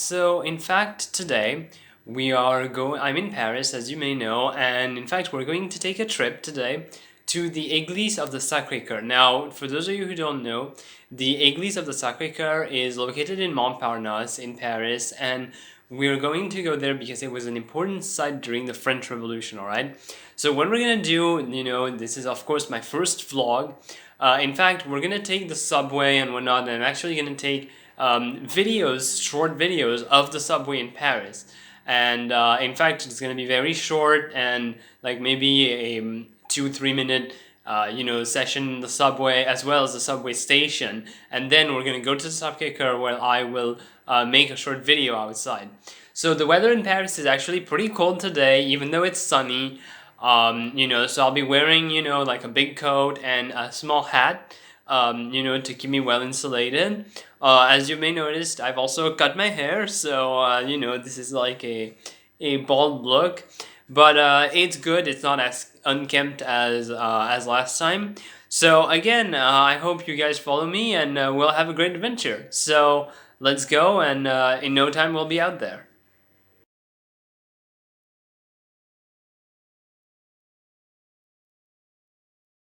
So in fact today I'm in Paris, as you may know, and in fact we're going to take a trip today to the Église of the Sacre Coeur. Now, for those of you who don't know, the Église of the Sacre Coeur is located in Montparnasse in Paris, and we're going to go there because it was an important site during the French Revolution, alright? So what we're gonna do, this is of course my first vlog. In fact, we're gonna take the subway and whatnot, and I'm actually gonna take short videos of the subway in Paris. And in fact, it's going to be very short and like maybe a 2-3 minute session in the subway as well as the subway station. And then we're going to go to the Sacre Coeur where I will make a short video outside. So the weather in Paris is actually pretty cold today, even though it's sunny. So I'll be wearing, like a big coat and a small hat. To keep me well insulated. As you may notice, I've also cut my hair, so this is like a bald look, but it's good. It's not as unkempt as last time. So again, I hope you guys follow me, and we'll have a great adventure. So let's go, and in no time we'll be out there.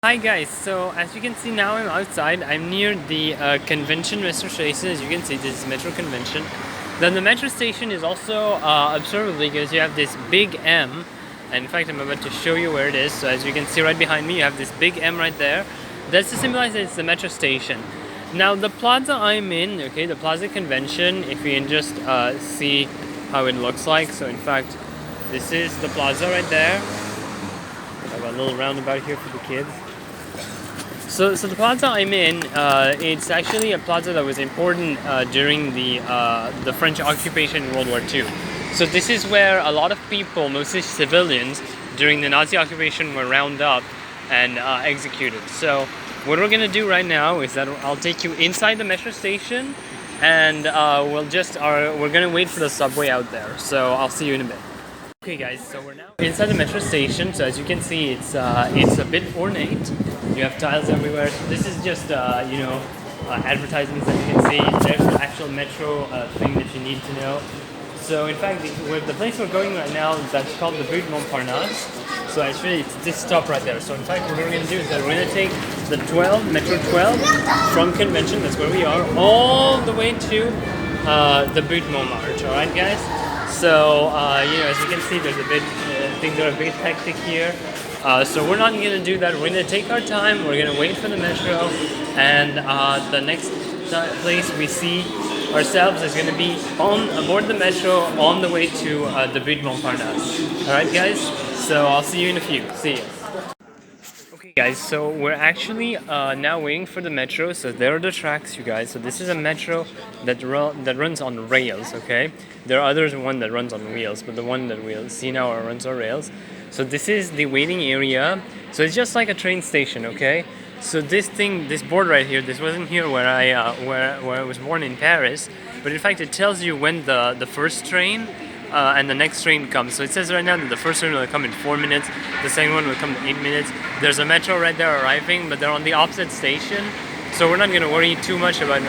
Hi guys, so as you can see now I'm outside. I'm near the convention metro station. As you can see, this is metro convention. Then the metro station is also observable because you have this big M, and in fact I'm about to show you where it is. So as you can see right behind me, you have this big M right there. That's to symbolize that it's the metro station. Now the plaza I'm in, okay, the plaza convention, if you can just see how it looks like. So in fact, this is the plaza right there. I have a little roundabout here for the kids. So the plaza I'm in, it's actually a plaza that was important during the French occupation in World War II. So this is where a lot of people, mostly civilians, during the Nazi occupation were rounded up and executed. So what we're gonna do right now is that I'll take you inside the metro station, and we're gonna wait for the subway out there. So I'll see you in a bit. Okay guys, so we're now inside the metro station. So as you can see, it's a bit ornate. You have tiles everywhere. So this is just advertisements that you can see. There's the actual metro thing that you need to know. So in fact, the place we're going right now, that's called the Butte Montparnasse. So actually it's this stop right there. So in fact what we're going to do is that we're going to take the Metro 12 from Convention, that's where we are, all the way to the Butte Montmartre. Alright guys? So, as you can see, there's a bit, things are a bit hectic here. So we're not going to do that. We're going to take our time. We're going to wait for the metro. And the next place we see ourselves is going to be aboard the metro on the way to the Butte Montparnasse. Alright guys, so I'll see you in a few. See ya. Okay guys, so we're actually now waiting for the metro. So there are the tracks, you guys. So this is a metro that runs on rails, okay? There are others, one that runs on wheels, but the one that we'll see now runs on rails. So this is the waiting area. So it's just like a train station, okay? So this board right here, this wasn't here where I was born in Paris, but in fact it tells you when the first train and the next train comes. So it says right now that the first train will come in 4 minutes, the second one will come in 8 minutes. There's a metro right there arriving, but they're on the opposite station. So we're not going to worry too much about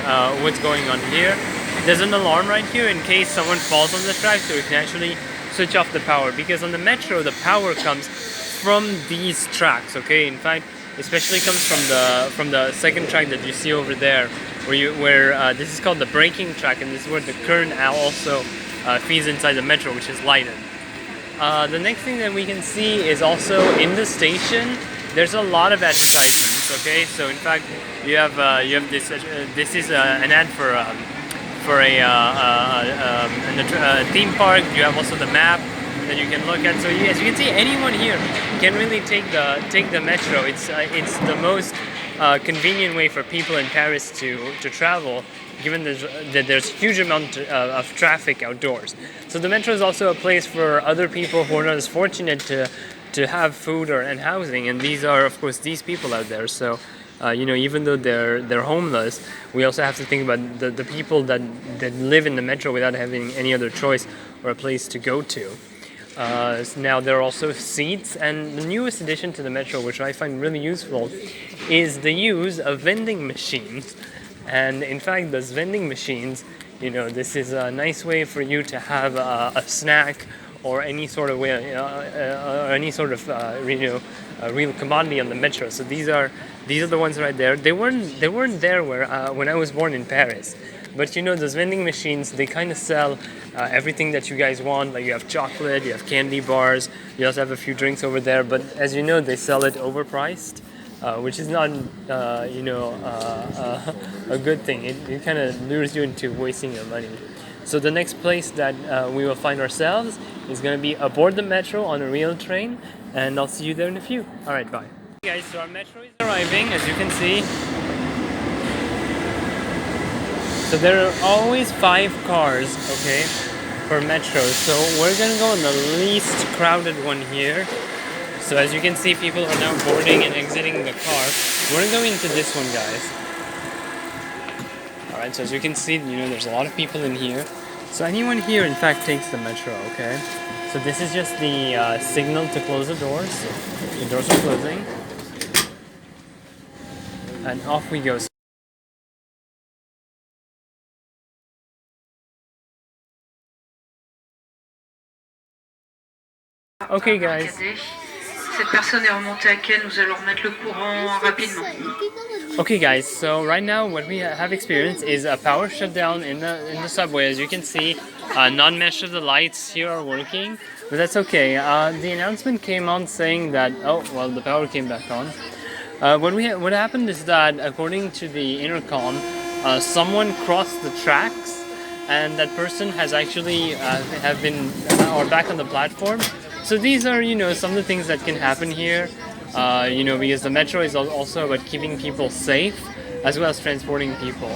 what's going on here. There's an alarm right here in case someone falls on the track, so we can actually switch off the power. Because on the metro, the power comes from these tracks, okay? In fact, especially comes from the second track that you see over there, where this is called the braking track, and this is where the current also feeds inside the metro, which is lighted. The next thing that we can see is also in the station. There's a lot of advertisements. Okay, so in fact you have this. This is an ad for a theme park. You have also the map that you can look at. So as you can see, anyone here can really take the metro. It's the most convenient way for people in Paris to travel, given that there's huge amount of traffic outdoors. So the metro is also a place for other people who are not as fortunate to have food and housing, and these are of course these people out there. So even though they're homeless, we also have to think about the people that live in the metro without having any other choice or a place to go to. Now there are also seats, and the newest addition to the metro, which I find really useful, is the use of vending machines. And in fact, those vending machines, You know, this is a nice way for you to have a snack or any sort of way, or any sort of real commodity on the metro. So these are the ones right there. They weren't there where when I was born in Paris. But you know, those vending machines, they kind of sell everything that you guys want. Like you have chocolate, you have candy bars, you also have a few drinks over there. But as you know, they sell it overpriced, which is not, a good thing. It kind of lures you into wasting your money. So the next place that we will find ourselves is going to be aboard the metro on a real train. And I'll see you there in a few. All right, bye. Okay guys, so our metro is arriving, as you can see. So there are always 5 cars, okay, per metro. So we're gonna go on the least crowded one here. So as you can see, people are now boarding and exiting the car. We're gonna go into this one, guys. Alright, so as you can see, you know, there's a lot of people in here. So anyone here, in fact, takes the metro, okay? So this is just the signal to close the doors. The doors are closing. And off we go. Okay guys. Cette personne est remontée à quai, nous allons remettre le courant rapidement. Okay guys, so right now what we have experienced is a power shutdown in the subway. As you can see, not much of the lights here are working, but that's okay. The announcement came on saying that, oh well, the power came back on. What happened is that according to the intercom, someone crossed the tracks, and that person has actually have been or back on the platform. So these are, you know, some of the things that can happen here, you know, because the metro is also about keeping people safe as well as transporting people.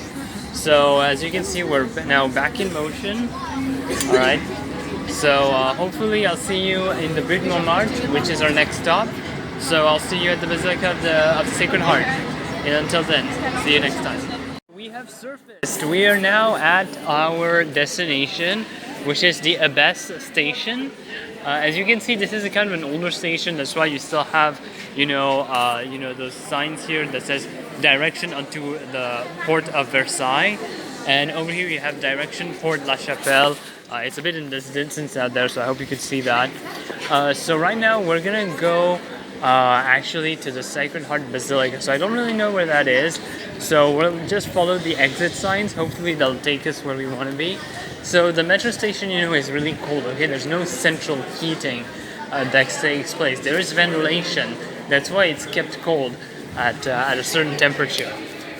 So as you can see, we're now back in motion. All right. So hopefully I'll see you in the Butte Montmartre, which is our next stop. So I'll see you at the Basilica of the Sacred Heart. And until then, see you next time. We have surfaced. We are now at our destination, which is the Abbesse station. As you can see, this is a kind of an older station. That's why you still have, those signs here that says direction onto the port of Versailles. And over here you have direction Port La Chapelle. It's a bit in the distance out there, so I hope you could see that. So right now we're gonna go actually to the Sacred Heart Basilica. So I don't really know where that is. So we'll just follow the exit signs. Hopefully they'll take us where we want to be. So the metro station, you know, is really cold. Okay, there's no central heating that takes place. There is ventilation. That's why it's kept cold at a certain temperature.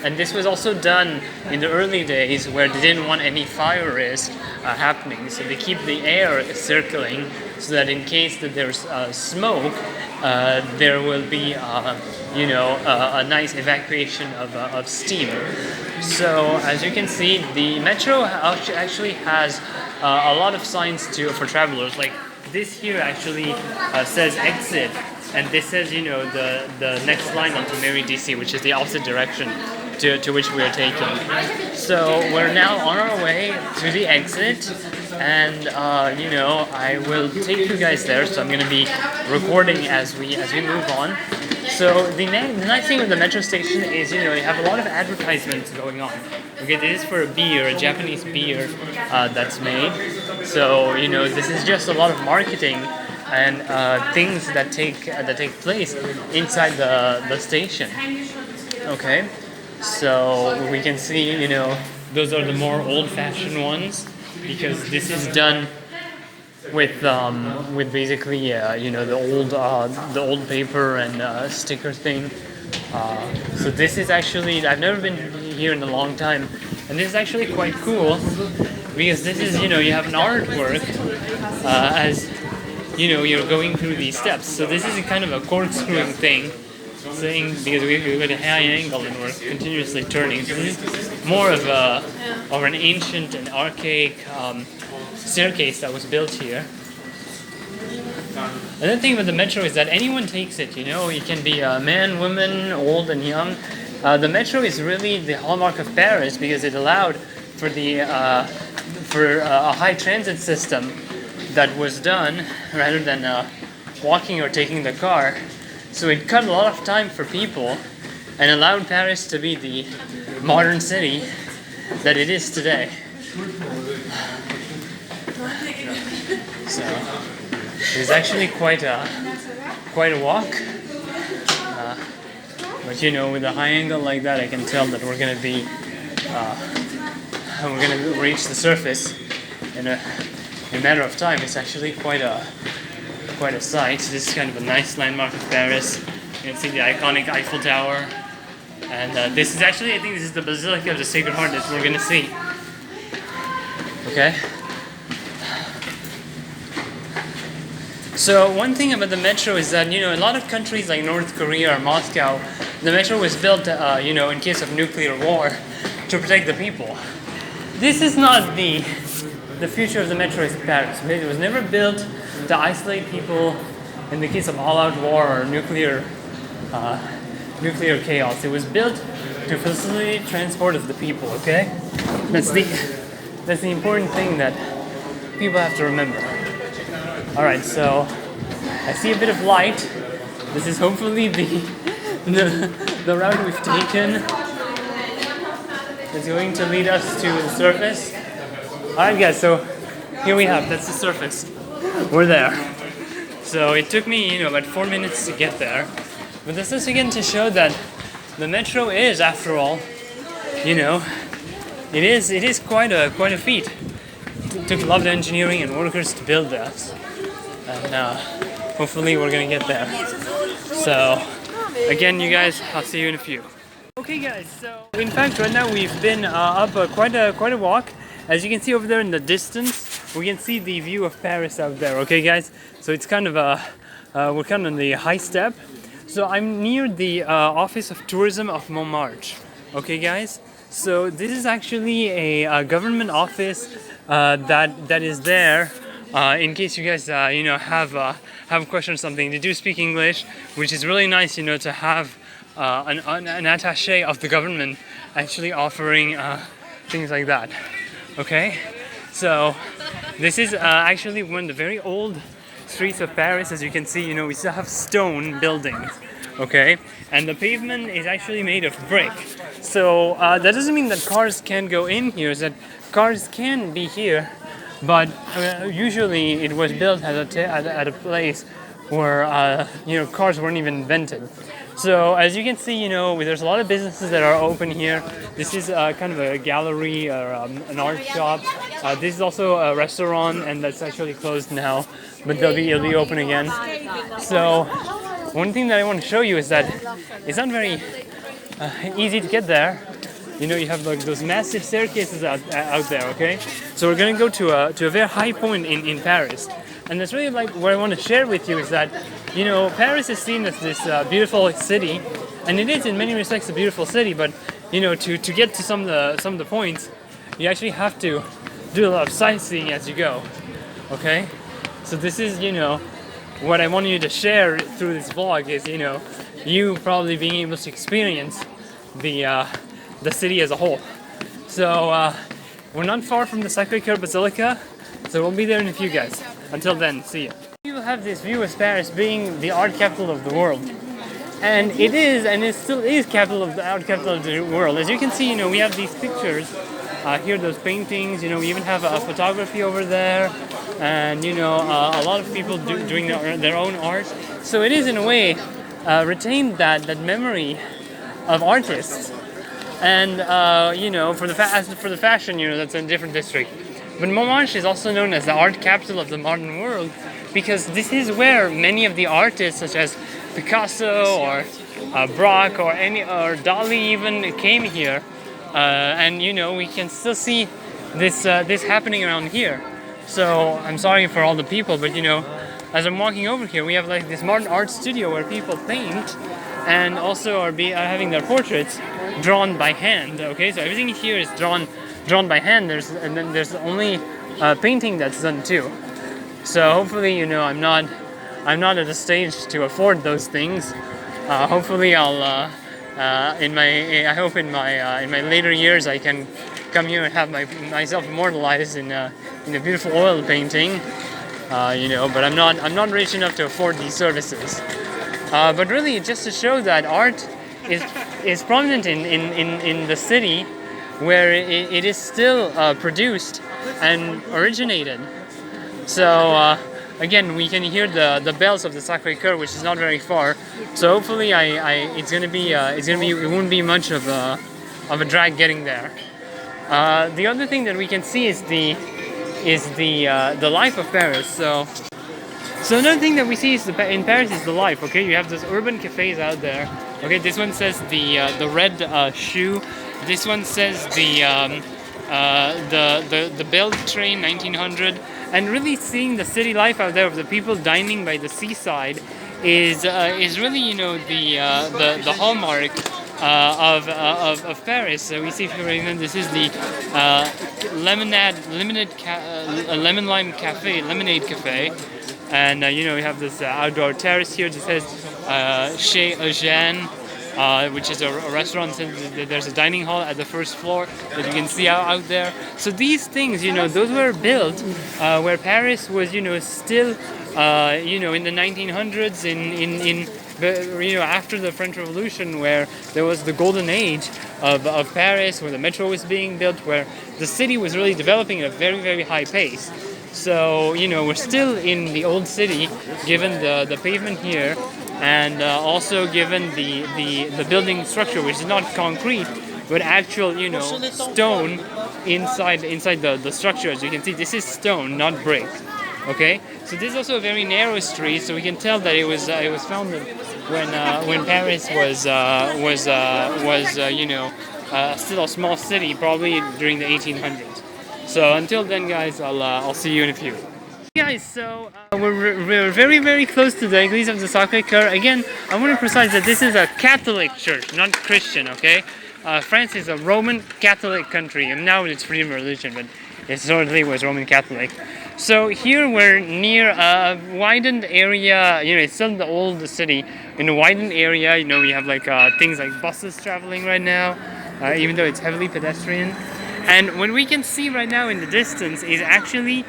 And this was also done in the early days where they didn't want any fire risk happening. So they keep the air circling so that in case that there's smoke, there will be, a nice evacuation of steam. So as you can see, the metro actually has a lot of signs for travelers. Like this here actually says exit, and this says, you know, the next line onto Mary DC, which is the opposite direction to which we are taking. So we're now on our way to the exit, and I will take you guys there. So I'm going to be recording as we move on. So the nice thing with the metro station is, you know, you have a lot of advertisements going on. Okay, this is for a beer, a Japanese beer that's made. So, you know, this is just a lot of marketing and things that take place inside the station. Okay, so we can see, you know, those are the more old-fashioned ones because this is done with basically the old paper and sticker thing. So this is actually, I've never been here in a long time, and this is actually quite cool because this is, you know, you have an artwork as you know you're going through these steps. So this is a kind of a corkscrewing thing, saying because we're at a high angle and we're continuously turning. So this is more of an ancient and archaic staircase that was built here. Another thing with the metro is that anyone takes it, you know, you can be a man, woman, old and young. The metro is really the hallmark of Paris because it allowed for a high transit system that was done rather than walking or taking the car. So it cut a lot of time for people and allowed Paris to be the modern city that it is today. So it's actually quite a walk. But you know, with a high angle like that, I can tell that we're gonna reach the surface in a matter of time. It's actually quite a sight. This is kind of a nice landmark of Paris. You can see the iconic Eiffel Tower, and this is actually, I think this is the Basilica of the Sacred Heart that we're gonna see. Okay. So one thing about the metro is that, you know, a lot of countries like North Korea or Moscow, the metro was built, you know, in case of nuclear war, to protect the people. This is not the future of the metro in Paris. It was never built to isolate people in the case of all-out war or nuclear chaos. It was built to facilitate transport of the people. Okay, that's the important thing that people have to remember. All right, so I see a bit of light. This is hopefully the route we've taken. It's going to lead us to the surface. Alright guys, so here we have, that's the surface. We're there. So it took me, you know, about 4 minutes to get there. But this is again to show that the metro is, after all, you know, it is quite a feat. It took a lot of engineering and workers to build this. And hopefully we're gonna get there. So again, you guys, I'll see you in a few. Okay guys, so in fact right now we've been up quite a walk. As you can see over there in the distance, we can see the view of Paris out there. Okay guys, so it's kind of we're kind of on the high step. So I'm near the Office of Tourism of Montmartre. Okay guys, so this is actually a government office that is there in case you guys you know, have a question or something. They do speak English, which is really nice, you know, to have an attaché of the government actually offering things like that. Okay, so this is actually one of the very old streets of Paris. As you can see, you know, we still have stone buildings. Okay, and the pavement is actually made of brick. So that doesn't mean that cars can't go in here. That cars can be here, but usually it was built at a place where you know, cars weren't even invented. So as you can see, you know, there's a lot of businesses that are open here. This is kind of a gallery or an art shop. This is also a restaurant, and that's actually closed now, but it'll be open again. So one thing that I want to show you is that it's not very easy to get there. You know, you have like those massive staircases out there. Okay, so we're gonna go to a very high point in Paris. And that's really like what I want to share with you is that, you know, Paris is seen as this beautiful city, and it is in many respects a beautiful city. But you know, to get to some of the points, you actually have to do a lot of sightseeing as you go. Okay, so this is, you know, what I want you to share through this vlog is, you know, you probably being able to experience the city as a whole. So we're not far from the Sacre Coeur Basilica, so we'll be there in a few, guys. Until then, see ya. You have this view of Paris being the art capital of the world. And it is, and it still is art capital of the world. As you can see, you know, we have these pictures, here, those paintings, you know, we even have a photography over there, and, you know, a lot of people doing their own art. So it is, in a way, retained that memory of artists. And, you know, for the fashion, you know, that's a different district. But Montmartre is also known as the art capital of the modern world, because this is where many of the artists, such as Picasso or Braque or Dali even, came here. And you know, we can still see this happening around here. So I'm sorry for all the people, but you know, as I'm walking over here, we have like this modern art studio where people paint and also are having their portraits drawn by hand. Okay, so everything here is drawn by hand. And then there's only painting that's done too. So hopefully, you know, I'm not at a stage to afford those things. Hopefully, I hope in my later years I can come here and have myself immortalized in a beautiful oil painting. You know, but I'm not rich enough to afford these services. But really, just to show that art is prominent in the city. where it is still produced and originated. So again, we can hear the bells of the Sacre Coeur, which is not very far. So hopefully, it won't be much of a drag getting there. The other thing that we can see is the life of Paris. So another thing that we see is in Paris is the life. Okay, you have those urban cafes out there. Okay, this one says the red shoe. This one says the Bell Train 1900. And really seeing the city life out there of the people dining by the seaside is really the hallmark of Paris. So we see, for example, this is the Lemon Cafe, and we have this outdoor terrace here. It says Chez Eugène, which is a restaurant. There's a dining hall at the first floor that you can see out there. So these things, those were built where Paris was, still, in the 1900s, after the French Revolution, where there was the golden age of Paris, where the metro was being built, where the city was really developing at a very, very high pace. So, we're still in the old city, given the pavement here, and also given the building structure, which is not concrete, but actual, stone inside the structure. As you can see, this is stone, not brick. Okay, so this is also a very narrow street, so we can tell that it was founded when Paris was still a small city, probably during the 1800s. So until then, guys, I'll see you in a few. Guys, so we're very, very close to the Église of the Sacre Coeur. Again, I want to precise that this is a Catholic church, not Christian. Okay, France is a Roman Catholic country, and now it's freedom of religion, but historically it was Roman Catholic. So here we're near a widened area. It's still the old city. In a widened area, we have like things like buses traveling right now, even though it's heavily pedestrian. And what we can see right now in the distance is actually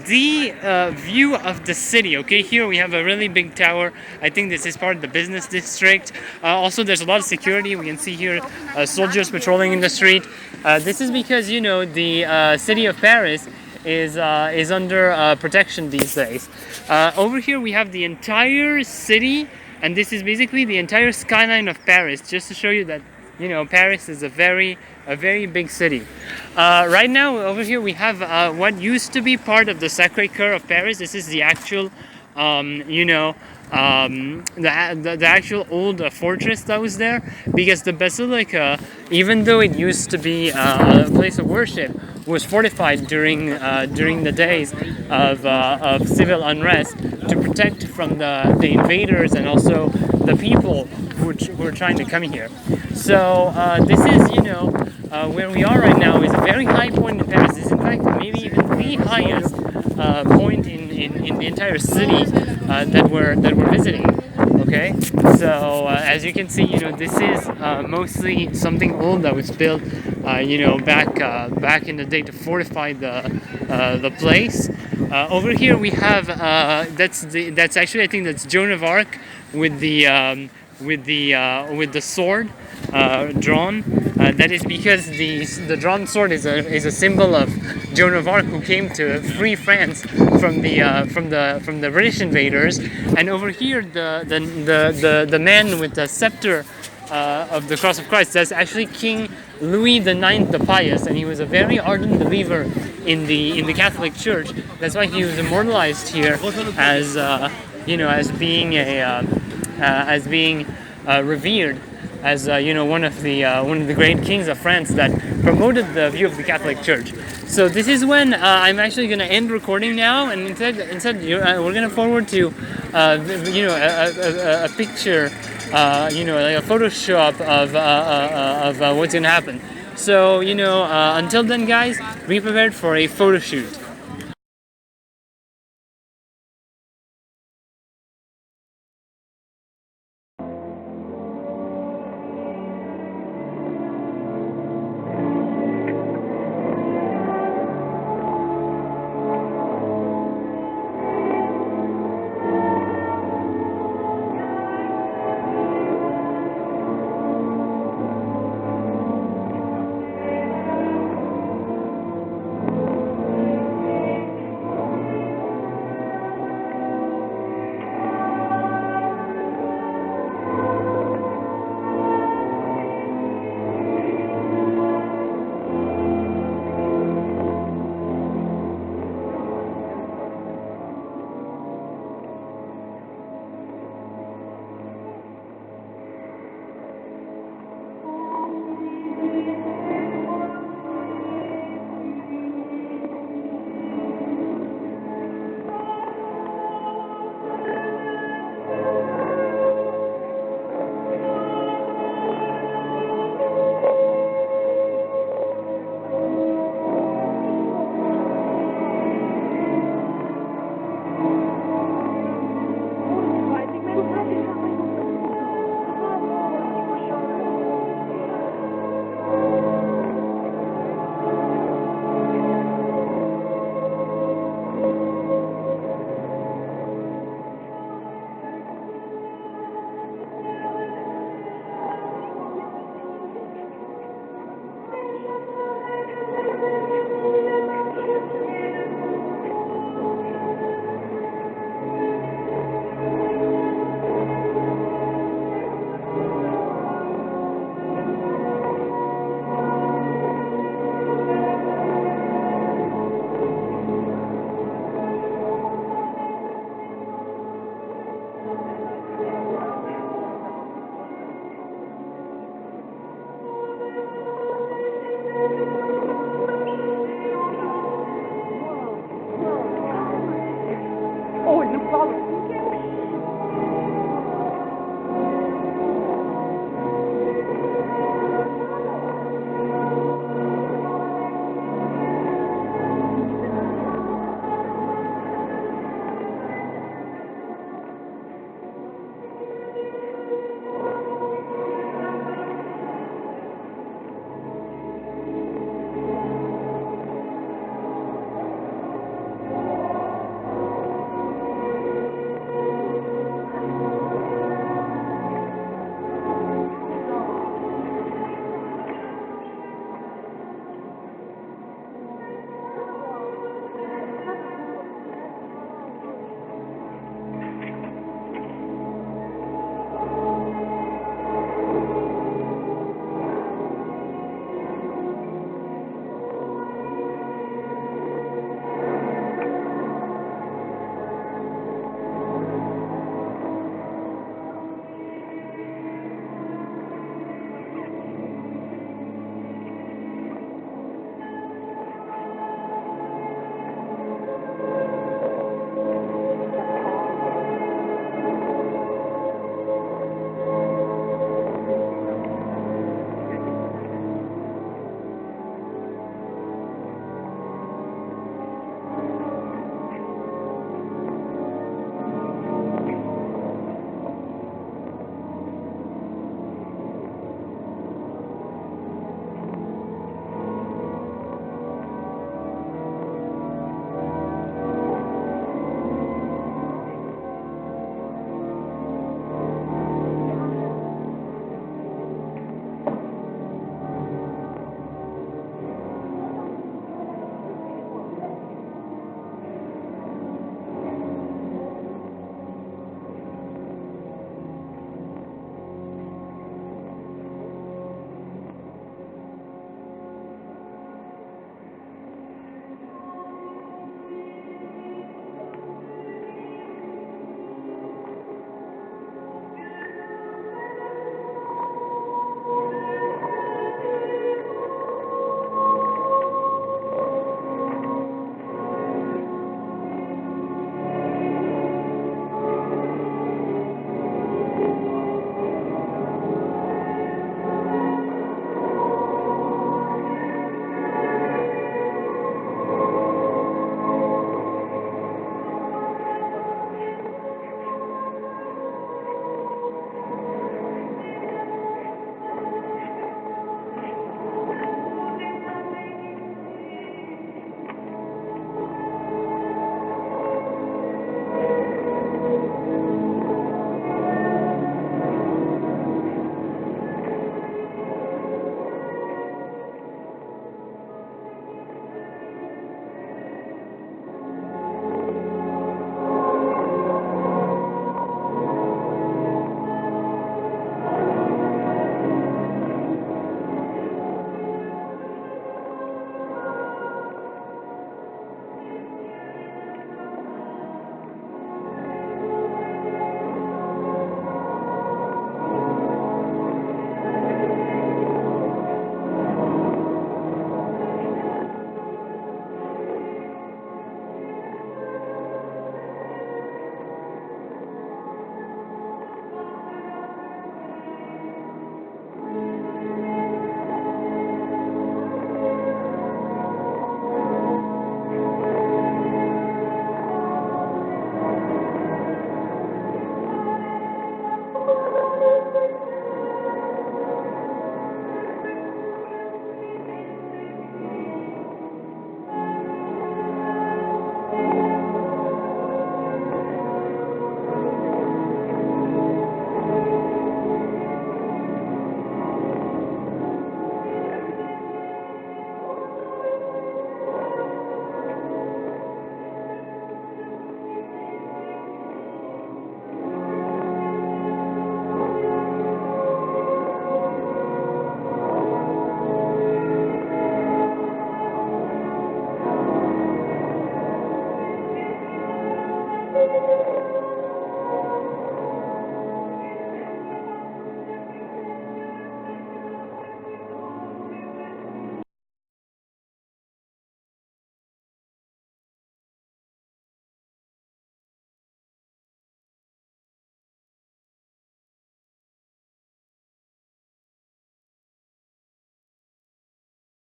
the view of the city. Okay, here we have a really big tower. I think this is part of the business district. Also, there's a lot of security. We can see here soldiers patrolling in the street. This is because the city of Paris is under protection these days. Over here we have the entire city, and this is basically the entire skyline of Paris, just to show you that Paris is a very big city. Right now over here we have what used to be part of the Sacre Coeur of Paris. This is the actual the actual old fortress that was there, because the basilica, even though it used to be a place of worship, was fortified during the days of civil unrest to protect from the invaders and also the people who were trying to come here. So this is where we are right now is a very high point in Paris. It's in fact maybe even the highest point in the entire city that we're visiting. Okay, so as you can see, this is mostly something old that was built, back in the day to fortify the place. Over here we have that's actually, I think that's Joan of Arc with the sword drawn. That is because the drawn sword is a symbol of Joan of Arc, who came to free France from the British invaders. And over here, the man with the scepter of the Cross of Christ, that's actually King Louis IX the Pious, and he was a very ardent believer in the Catholic Church. That's why he was immortalized here as being revered as one of the great kings of France that promoted the view of the Catholic Church. So this is when I'm actually going to end recording now, and instead we're going to forward to a picture, like a Photoshop of what's going to happen. So until then, guys, be prepared for a photo shoot.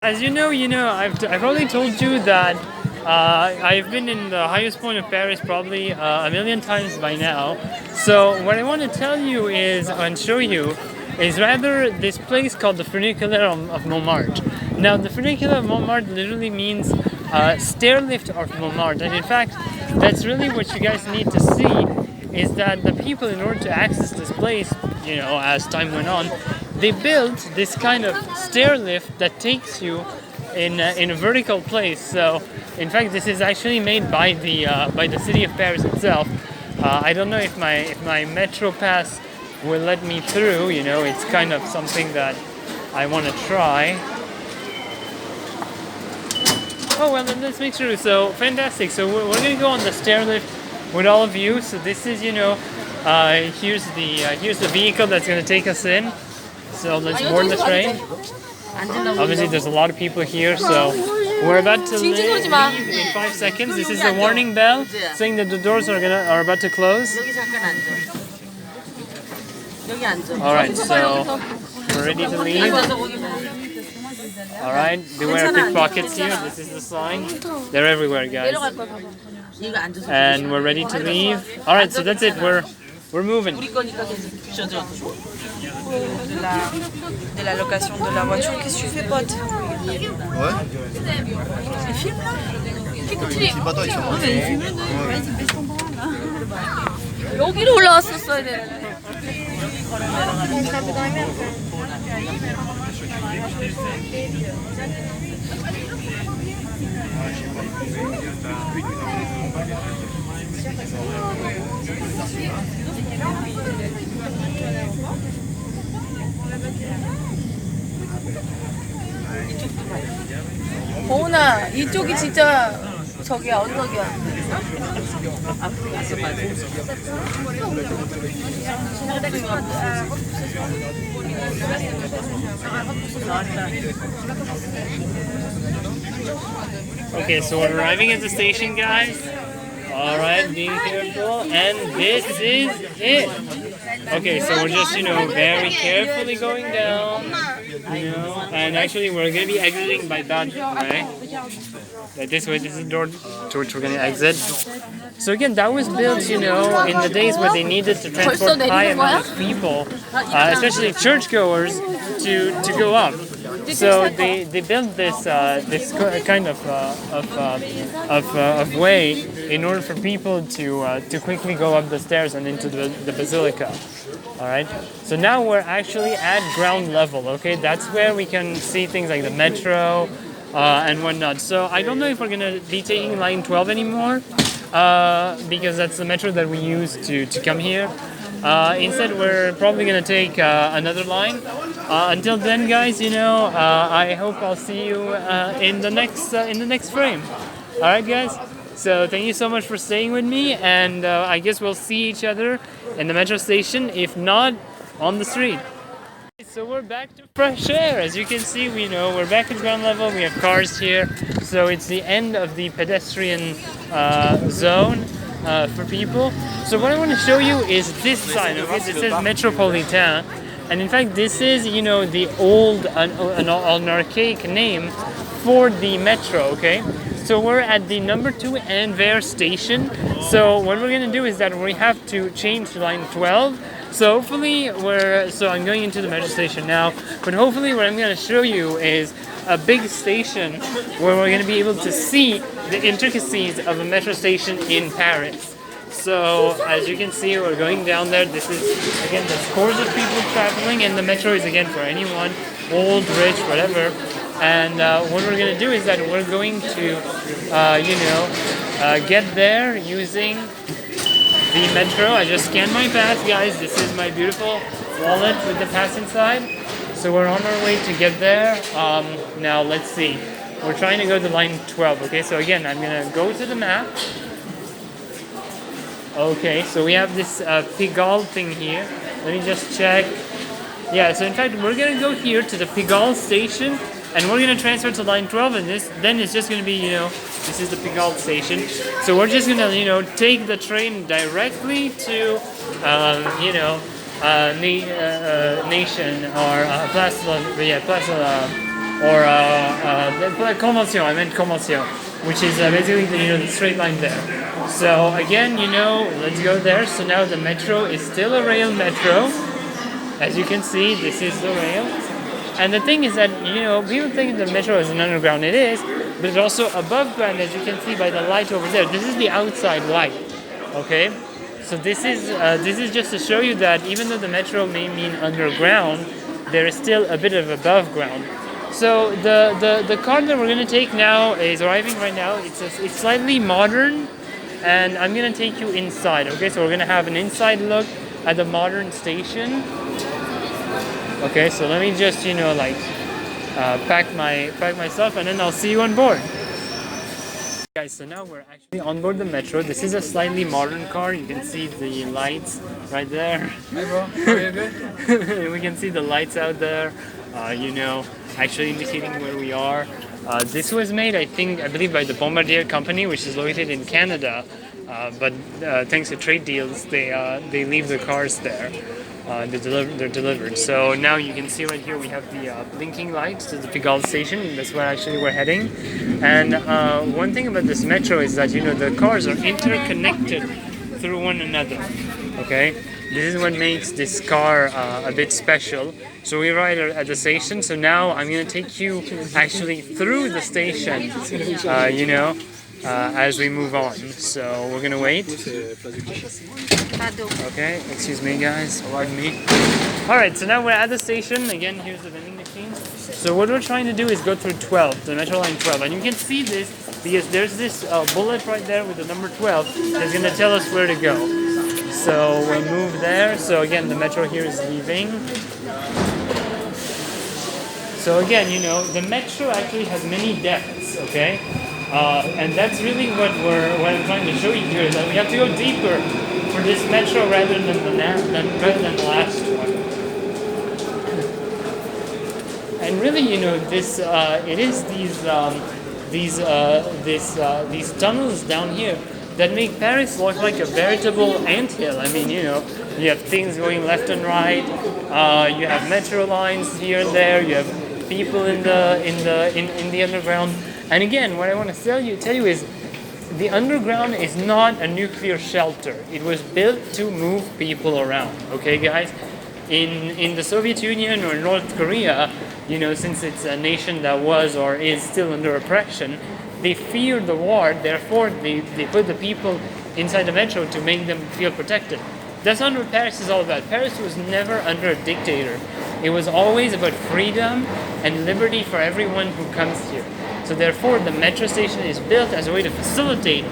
As I've already told you that I've been in the highest point of Paris probably a million times by now. So what I want to tell you is and show you is rather this place called the Funicular of Montmartre. Now the Funicular of Montmartre literally means stair lift of Montmartre, and in fact that's really what you guys need to see is that the people, in order to access this place, as time went on, they built this kind of stair lift that takes you in a vertical place. So, in fact, this is actually made by the city of Paris itself. I don't know if my metro pass will let me through. It's kind of something that I want to try. Oh well, then let's make sure. So fantastic. So we're gonna go on the stair lift with all of you. So this is here's the vehicle that's gonna take us in. So let's board the train. Obviously, there's a lot of people here, so we're about to leave in 5 seconds. This is the warning bell saying that the doors are about to close. All right, so we're ready to leave. All right, beware of pickpockets here. This is the sign. They're everywhere, guys. And we're ready to leave. All right, so that's it. We're moving. De la location de la voiture. Qu'est-ce que tu fais, pote? Ouais. Il filme là? C'est pas toi, il s'en va. il filme là. Vas-y, baisse ton bras là. 여기로 올라왔었어야 되는데. 고은아, 이쪽이 진짜 저기야, 언덕이야. Okay, so we're arriving at the station, guys. All right, being careful, and this is it. Okay, so we're just, very carefully going down, and actually we're going to be exiting by that way. This way, this is the door to which we're going to exit. So again, that was built, in the days where they needed to transport high amounts of people, especially churchgoers, to go up. So they built this kind of way in order for people to quickly go up the stairs and into the basilica. All right. So now we're actually at ground level. Okay, that's where we can see things like the metro and whatnot. So I don't know if we're gonna be taking line 12 anymore because that's the metro that we use to come here. Instead, we're probably gonna take another line. Until then, guys, I hope I'll see you in the next frame. All right, guys. So thank you so much for staying with me, and I guess we'll see each other in the metro station, if not on the street. So we're back to fresh air. As you can see, we're back at ground level. We have cars here, so it's the end of the pedestrian zone for people. So what I want to show you is this sign. Okay, this says Métropolitain, and in fact, this is the old an archaic name for the metro. Okay. So we're at the number 2 Anvers station. So what we're gonna do is that we have to change to line 12. So hopefully I'm going into the metro station now, but hopefully what I'm gonna show you is a big station where we're gonna be able to see the intricacies of a metro station in Paris. So as you can see, we're going down there. This is, again, the scores of people traveling, and the metro is, again, for anyone, old, rich, whatever. And what we're going to do is that we're going to, get there using the metro. I just scanned my pass, guys. This is my beautiful wallet with the pass inside. So we're on our way to get there. Now, let's see. We're trying to go to line 12, okay? So again, I'm going to go to the map. Okay, so we have this Pigalle thing here. Let me just check. Yeah, so in fact, we're going to go here to the Pigalle station, and we're going to transfer to line 12, and then it's just going to be, this is the Pigalle station. So we're just going to, take the train directly to, Nation, or Place or convention. I meant convention, which is basically the straight line there. So again, let's go there. So now the metro is still a rail metro. As you can see, this is the rail. And the thing is that, people think the metro is an underground. It is, but it's also above ground, as you can see by the light over there. This is the outside light, okay? So this is just to show you that even though the metro may mean underground, there is still a bit of above ground. So the car that we're going to take now is arriving right now. It's slightly modern, and I'm going to take you inside, okay? So we're going to have an inside look at the modern station. Okay, so let me just, pack my stuff, and then I'll see you on board. Guys, so now we're actually on board the metro. This is a slightly modern car. You can see the lights right there. Hey bro, are you good? We can see the lights out there, actually indicating where we are. This was made, I believe, by the Bombardier company, which is located in Canada. But thanks to trade deals, they leave the cars there. They're delivered. So now you can see right here we have the blinking lights to the Pigalle station. That's where actually we're heading. And one thing about this metro is that the cars are interconnected through one another. Okay, this is what makes this car a bit special. So we arrived at the station. So now I'm gonna take you actually through the station. As we move on. So we're gonna wait. Okay, excuse me guys, pardon me. Alright, so now we're at the station. Again, here's the vending machine. So what we're trying to do is go through 12, the metro line 12. And you can see this because there's this bullet right there with the number 12 that's gonna tell us where to go. So we'll move there. So again, the metro here is leaving. So again, the metro actually has many depths, okay? And that's really what I'm trying to show you here, is that we have to go deeper for this metro rather than the last one. And really, this it is these tunnels down here that make Paris look like a veritable anthill. I mean, you have things going left and right. You have metro lines here and there. You have people in the underground. And again, what I want to tell you is the underground is not a nuclear shelter. It was built to move people around. Okay, guys? In the Soviet Union or North Korea, since it's a nation that was or is still under oppression, they feared the war, therefore they put the people inside the metro to make them feel protected. That's not what Paris is all about. Paris was never under a dictator. It was always about freedom and liberty for everyone who comes here. So therefore, the metro station is built as a way to facilitate,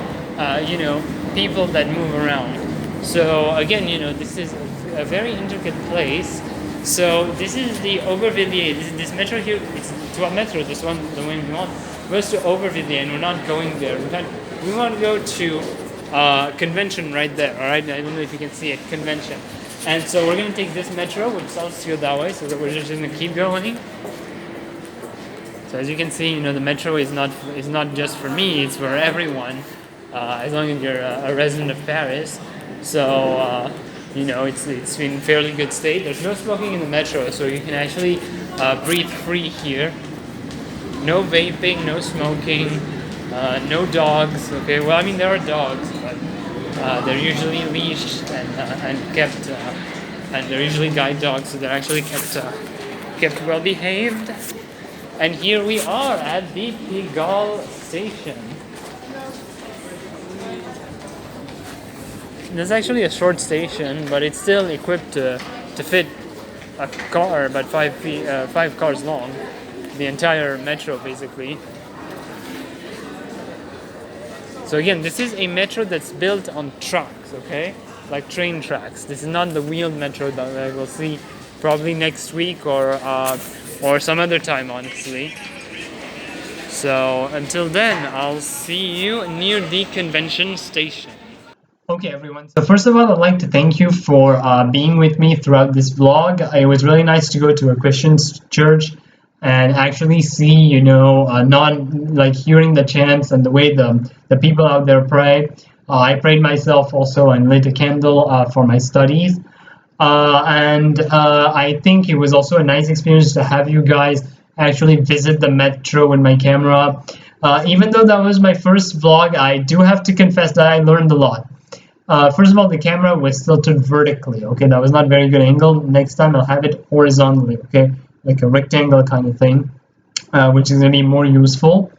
people that move around. So again, this is a very intricate place. So this is the Aubervilliers. This metro here, it's to a metro. This one, the one we want, goes to Aubervilliers, and we're not going there. In fact, we want to go to Convention right there. All right, I don't know if you can see it, Convention. And so we're going to take this metro, which starts to go that way. So that we're just going to keep going. So as you can see, the metro is not just for me; it's for everyone, as long as you're a resident of Paris. So it's in fairly good state. There's no smoking in the metro, so you can actually breathe free here. No vaping, no smoking, no dogs. Okay, well, I mean there are dogs, but they're usually leashed and kept, and they're usually guide dogs, so they're actually kept well behaved. And here we are at the Pigalle station. There's actually a short station, but it's still equipped to fit a car about 5 cars long. The entire metro, basically. So again, this is a metro that's built on tracks, okay? Like train tracks. This is not the wheeled metro that we'll see probably next week or some other time, honestly. So until then, I'll see you near the convention station. Okay, everyone. So first of all, I'd like to thank you for being with me throughout this vlog. It was really nice to go to a Christian church and actually see, not hearing the chants and the way the people out there pray. I prayed myself also and lit a candle for my studies. And I think it was also a nice experience to have you guys actually visit the metro with my camera. Even though that was my first vlog, I do have to confess that I learned a lot. First of all, the camera was tilted vertically. Okay, that was not very good angle. Next time I'll have it horizontally. Okay, like a rectangle kind of thing, which is going to be more useful.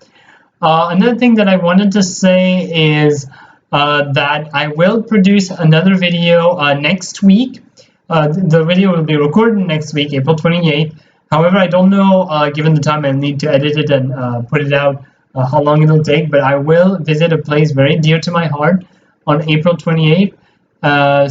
Another thing that I wanted to say is that I will produce another video next week. The video will be recorded next week, April 28th. However, I don't know, given the time I need to edit it and put it out, how long it'll take, but I will visit a place very dear to my heart on April 28th.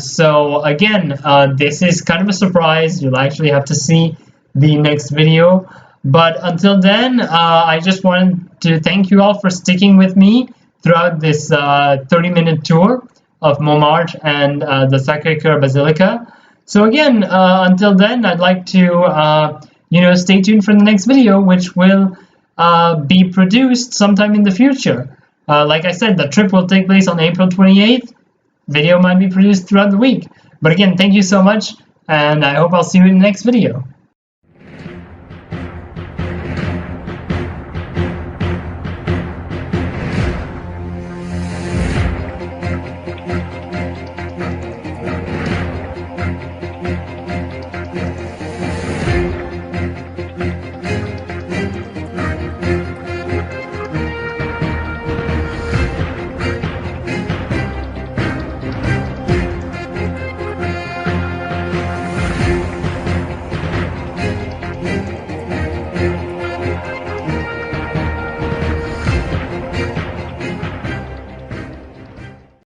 So again, this is kind of a surprise. You'll actually have to see the next video. But until then, I just wanted to thank you all for sticking with me throughout this 30-minute tour of Montmartre and the Sacre Coeur Basilica. So again, until then, I'd like to stay tuned for the next video, which will be produced sometime in the future. Like I said, the trip will take place on April 28th. Video might be produced throughout the week. But again, thank you so much, and I hope I'll see you in the next video.